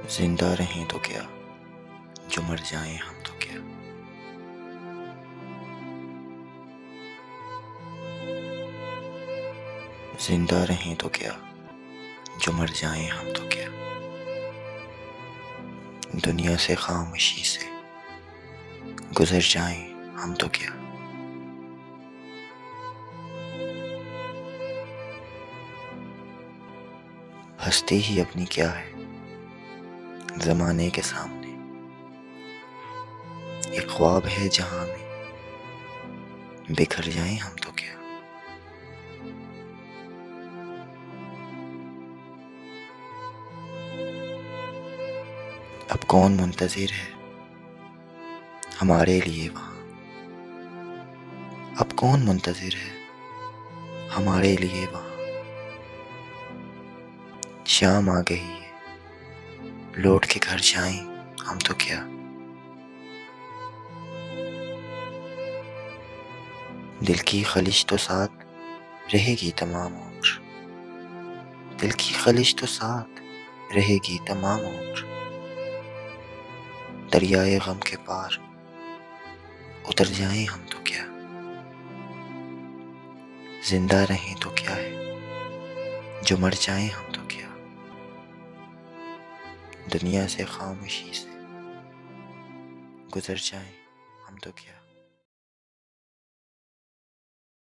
जिंदा रहें तो क्या, जो मर जाएं हम तो क्या। जिंदा रहें तो क्या, जो मर जाएं हम तो क्या। दुनिया से खामोशी से गुजर जाएं हम तो क्या। हस्ती ही अपनी क्या है जमाने के सामने। एक ख्वाब है जहां में बिखर जाएं हम तो क्या। अब कौन मुंतजिर है हमारे लिए वहां। अब कौन मुंतजिर है हमारे लिए वहां। शाम आ गई है लौट के घर जाएं हम तो क्या। दिल की खलिश तो साथ रहेगी तमाम उम्र। दिल की खलिश तो साथ रहेगी तमाम उम्र। दरियाए गम के पार उतर जाएं हम तो क्या। जिंदा रहें तो क्या है, जो मर जाएं हम तो क्या। दुनिया से खामोशी से गुजर जाएं हम तो क्या।